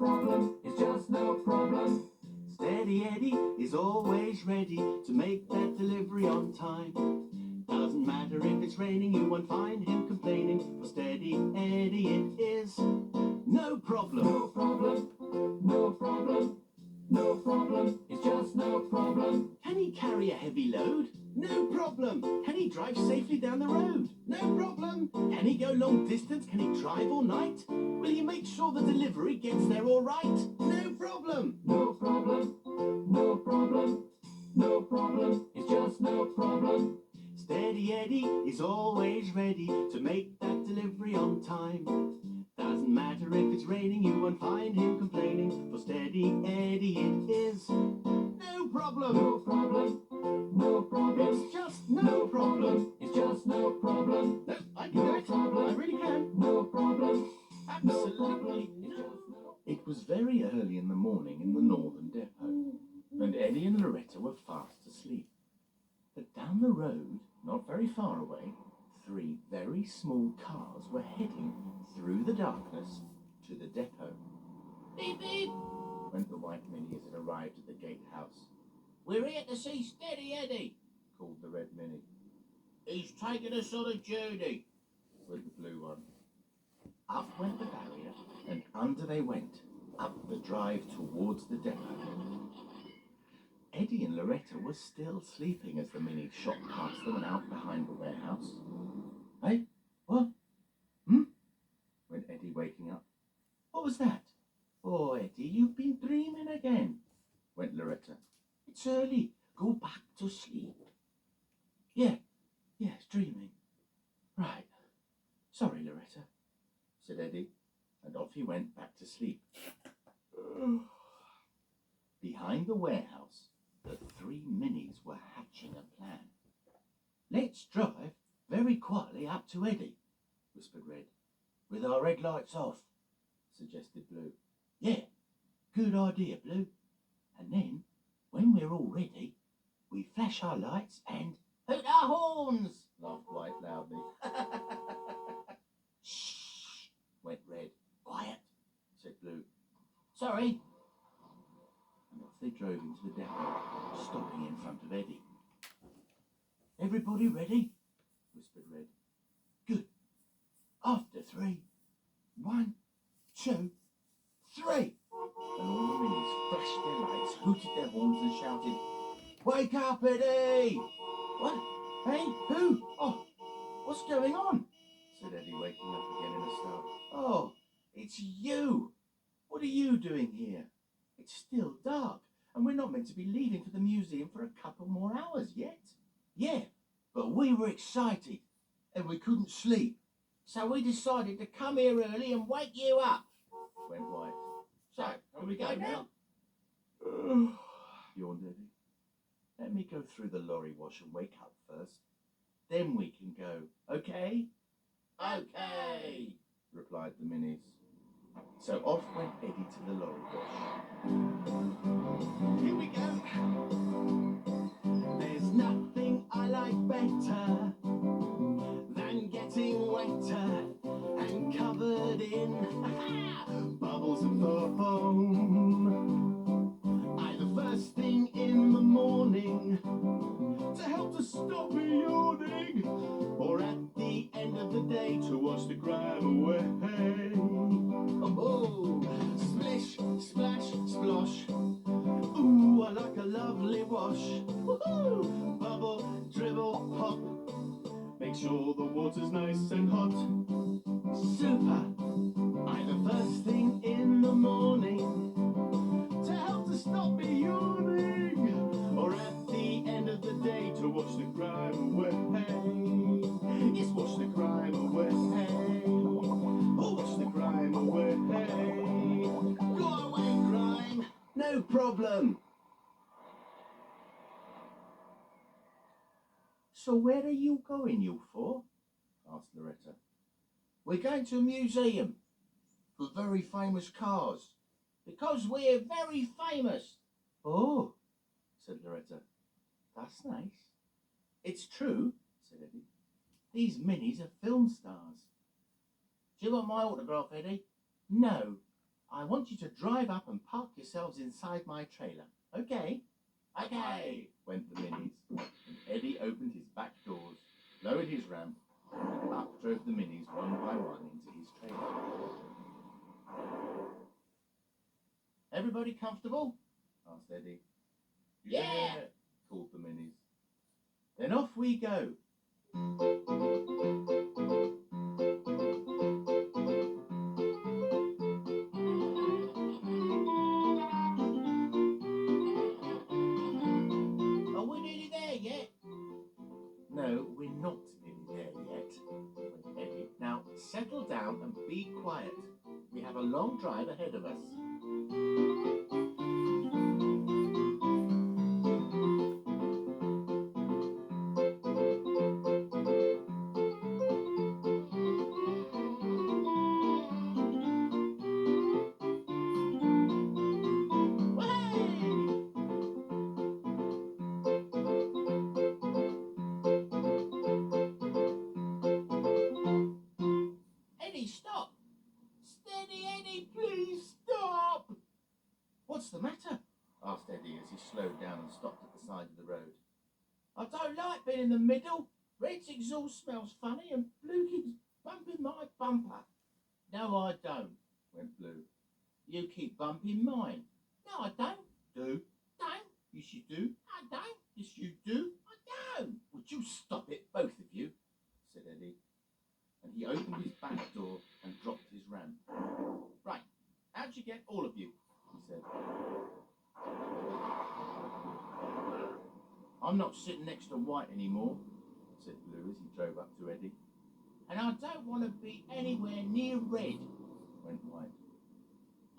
problem, it's just no problem. Steady Eddie is always ready to make that delivery on time. Doesn't matter if it's raining, you won't find him complaining. For Steady Eddie it is no problem. No problem, no problem, no problem, it's just no problem. Can he carry a heavy load? No problem. Can he drive safely down the road? No problem. Can he go long distance? Can he drive all night? Will he make sure the delivery gets there all right? No problem. No problem, no problem, no problem, it's just no problem. Steady Eddie is always ready to make that delivery on time. Doesn't matter if it's raining, you won't find him complaining. For Steady Eddie it is no problem. No problem, no problem, it's just no problem. It's just no problem. No, I can do it. I really can. No problem. Absolutely no. It was very early in the morning in the northern depot, and Eddie and Loretta were fast asleep. But down the road, not very far away, 3 very small cars were heading through the darkness to the depot. Beep, beep, Went the white Mini as it arrived at the gatehouse. we're here to see Steady Eddie. Called the red Mini. He's taking us on a journey. With the blue one. Up went the barrier, and under they went, up the drive towards the depot. Eddie and Loretta were still sleeping as the Mini shot past them and out behind the warehouse. Hey, what? Went Eddie, waking up. What was that? Oh, Eddie, you've been dreaming again, went Loretta. It's early. Go back to sleep. Yes, dreaming. Right. Sorry, Loretta, said Eddie, and off he went back to sleep. Behind the warehouse, the 3 Minis were hatching a plan. Let's drive very quietly up to Eddie, whispered Red. With our red lights off, suggested Blue. Yeah, good idea, Blue. And then, when we're all ready, we flash our lights and Hoot our horns! laughed White loudly. Shh, went Red. Quiet, said Blue. Sorry. And off they drove into the depot, stopping in front of Eddie. Everybody ready? Whispered Red. Good. After 3. 1, 2, 3. And all the Minis flashed their lights, hooted their horns and shouted, Wake up, Eddie! What? Hey, who? Oh, what's going on? Said Eddie, waking up again in a start. Oh, it's you! What are you doing here? It's still dark, and we're not meant to be leaving for the museum for a couple more hours yet. Yeah, but we were excited, and we couldn't sleep. So we decided to come here early and wake you up. Went White. So, can we go now? Yawned Eddie. Let me go through the lorry wash and wake up first. Then we can go, okay? Okay. Replied the Minis. So off went Eddie to the lorry wash. Here we go. There's nothing I like better than getting wetter and covered in bubbles and foam. Either first thing in the morning to help to stop me yawning, or at the end of the day to wash the grime away. Oh, splish, splash, splosh. Ooh, I like a lovely wash. Woohoo! Bubble, dribble, hop. Make sure the water's nice and hot. Super! Either first thing in the morning to help to stop me yawning, or at the end of the day to wash the grime away. Yes, wash the grime away. Oh, wash the grime away. Go away, grime. No problem. So where are you going, you four? Asked Loretta. We're going to a museum for very famous cars. Because we're very famous. Oh, said Loretta. That's nice. It's true, said Eddie. These Minis are film stars. Do you want my autograph, Eddie? No, I want you to drive up and park yourselves inside my trailer. Okay? Okay, went the minis. And Eddie opened his back doors, lowered his ramp, and up drove the minis one by one into his trailer. Everybody comfortable? Asked Eddie. Yeah, called the minis. Then off we go. Are we nearly there yet? No, we're not nearly there yet, went Eddie. Now settle down and be quiet. We have a long drive ahead of us. Eddie, stop! Steady, Eddie, please stop! What's the matter? Asked Eddie as he slowed down and stopped at the side of the road. I don't like being in the middle. Red's exhaust smells funny and Blue keeps bumping my bumper. No, I don't, went Blue. You keep bumping mine. No, I don't. Do? Don't. Yes, you do. I don't. Yes, you do. I don't. Would you stop it, both of you? Said Eddie. And he opened his back door and dropped his ramp. Right. How'd you get all of you? He said. I'm not sitting next to White anymore, said Blue as he drove up to Eddie. and I don't want to be anywhere near Red, went White.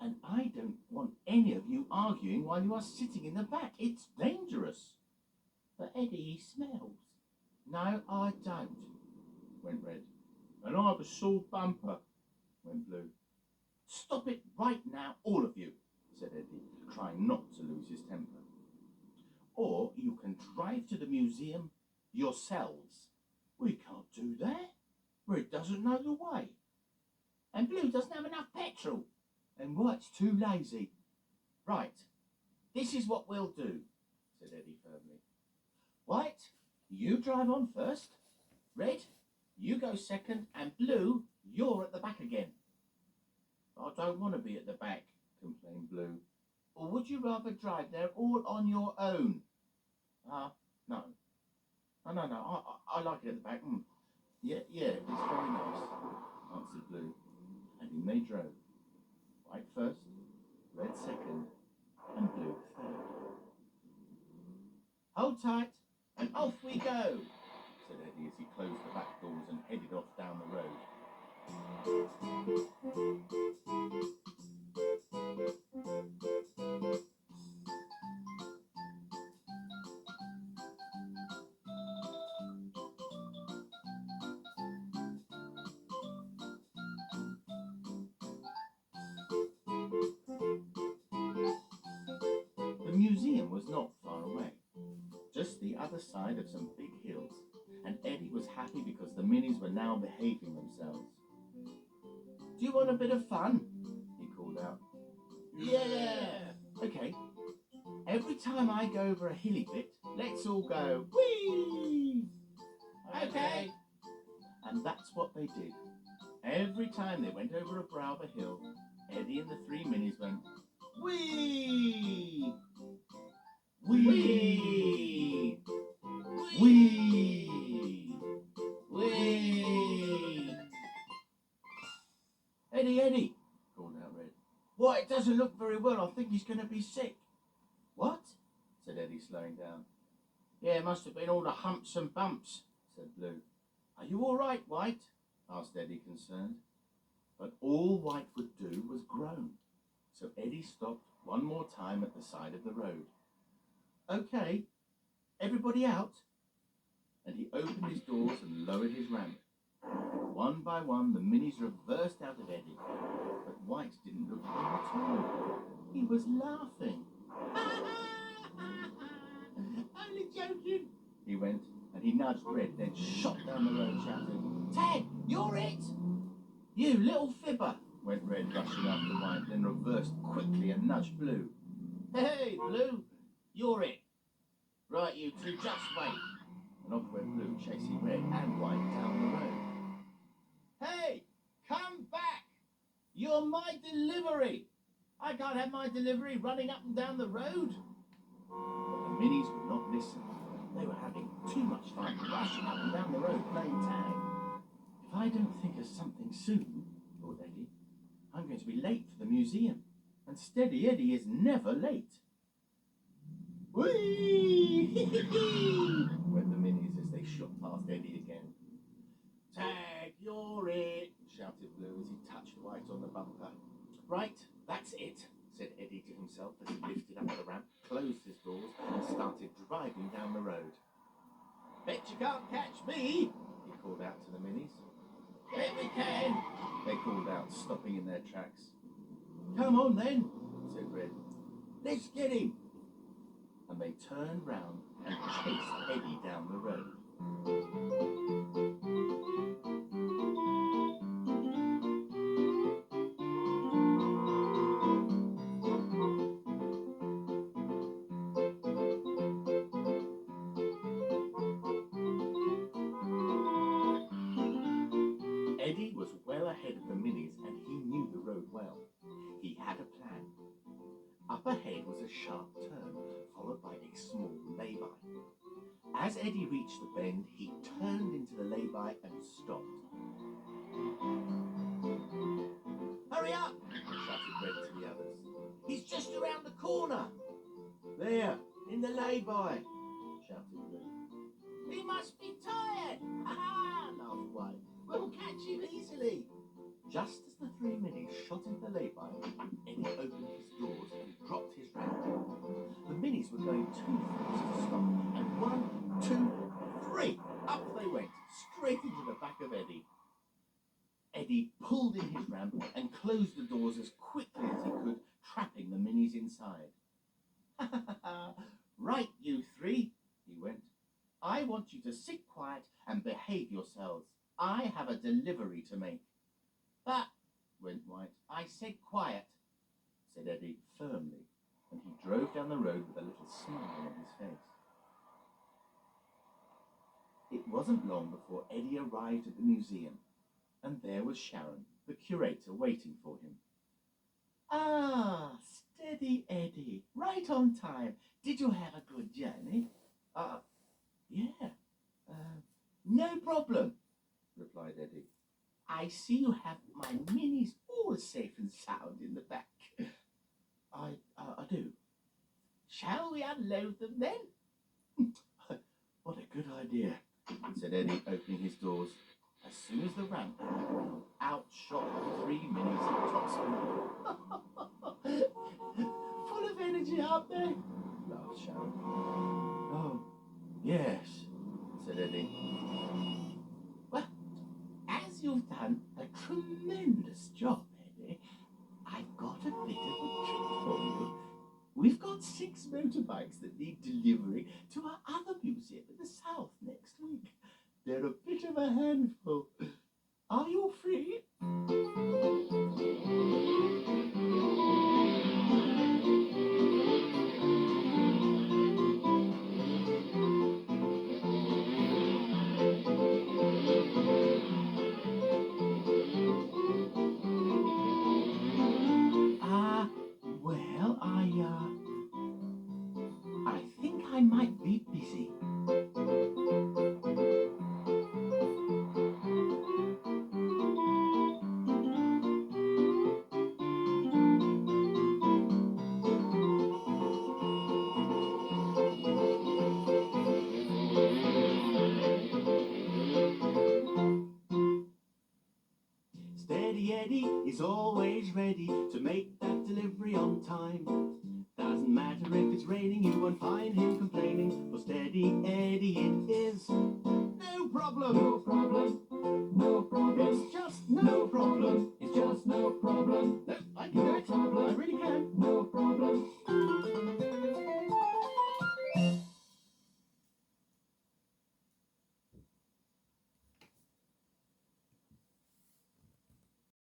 and I don't want any of you arguing while you are sitting in the back. It's dangerous. But Eddie, he smells. No, I don't, went Red. and I have a sore bumper, went Blue. Stop it right now, all of you, said Eddie, trying not to lose his temper. or you can drive to the museum yourselves. We can't do that. Red doesn't know the way, and Blue doesn't have enough petrol, and White's too lazy. Right, this is what we'll do, said Eddie firmly. White, you drive on first. Red, you go second, and Blue, you're at the back again. I don't want to be at the back, complained Blue. Or would you rather drive there all on your own? No. No, I like it at the back. Yeah, it's very nice, answered Blue. And in they drove. White first, Red second, and Blue third. Hold tight, and off we go, said Eddie as he closed the back doors and headed off down the road. The museum was not far away, just the other side of some big hills, and Eddie was happy because the minis were now behaving themselves. Do you want a bit of fun? He called out. Yeah! Okay, every time I go over a hilly bit, let's all go, whee! Okay. And that's what they did. Every time they went over a brow of a hill, Eddie and the three minis went, whee! Whee! Whee! Whee! Eddie, called out Red. Why, it doesn't look very well. I think he's going to be sick. What? Said Eddie, slowing down. Yeah, it must have been all the humps and bumps, said Blue. Are you all right, White? Asked Eddie, concerned. But all White would do was groan. So Eddie stopped one more time at the side of the road. Okay, everybody out. And he opened his doors and lowered his ramp. One by one, the minis reversed out of Eddie. But White didn't look at him at all. He was laughing. Only joking, he went, and he nudged Red, then shot down the road shouting, Ted, you're it! You little fibber, went Red, rushing after White, then reversed quickly and nudged Blue. Hey, Blue, you're it. Right, you two, just wait. And off went Blue, chasing Red and White down the road. Hey, come back! You're my delivery. I can't have my delivery running up and down the road. But the Minis would not listen. They were having too much fun rushing up and down the road playing tag. If I don't think of something soon, thought Eddie, I'm going to be late for the museum. And Steady Eddie is never late. Whee! went the Minis as they shot past Eddie again. Tag, you're it, shouted Blue as he touched White on the bumper. Right, that's it, said Eddie to himself as he lifted up the ramp, closed his doors and started driving down the road. Bet you can't catch me, he called out to the Minis. Bet we can, they called out, stopping in their tracks. Come on then, said Red. Let's get him. And they turned round and chased Eddie down the road. Eddie was well ahead of the Minis and he knew the road well. He had a plan. Up ahead was a sharp turn, followed by a small lay-by. As Eddie reached the bend, he turned into the lay-by and stopped. Hurry up! shouted Red to the others. He's just around the corner. There, in the lay-by, shouted Blue. He must be tired. Ha-ha, laughed White. We'll catch him easily. Just as the three Minis shot into the lay-by, Eddie opened his doors and dropped his ramp. The Minis were going too fast to stop, and 1, 2, 3, up they went, straight into the back of Eddie. Eddie pulled in his ramp and closed the doors as quickly as he could, trapping the Minis inside. Ha ha ha! Right, you three, he went. I want you to sit quiet and behave yourselves. I have a delivery to make. But, went White, I said quiet, said Eddie firmly, and he drove down the road with a little smile on his face. It wasn't long before Eddie arrived at the museum, and there was Sharon, the curator, waiting for him. Ah, Steady Eddie, right on time. Did you have a good journey? Yeah. No problem, replied Eddie. I see you have my Minis all safe and sound in the back. I do. Shall we unload them then? What a good idea, said Eddie, opening his doors. As soon as the ramp went round, out shot the three Minis at top speed. Full of energy, aren't they? Laughed Sharon. Oh, yes, said Eddie. Well, as you've done a tremendous job, Eddie, I've got a bit of a treat for you. We've got 6 motorbikes that need delivering to our other museum in the south next week. They're a bit of a handful. Are you free? Well, I think I might be busy. Steady Eddie is always ready to make that delivery on time. Doesn't matter if it's raining, you won't find him complaining. For Steady Eddie it is no problem. No problem. No problem. It's just no problem. It's just no problem. No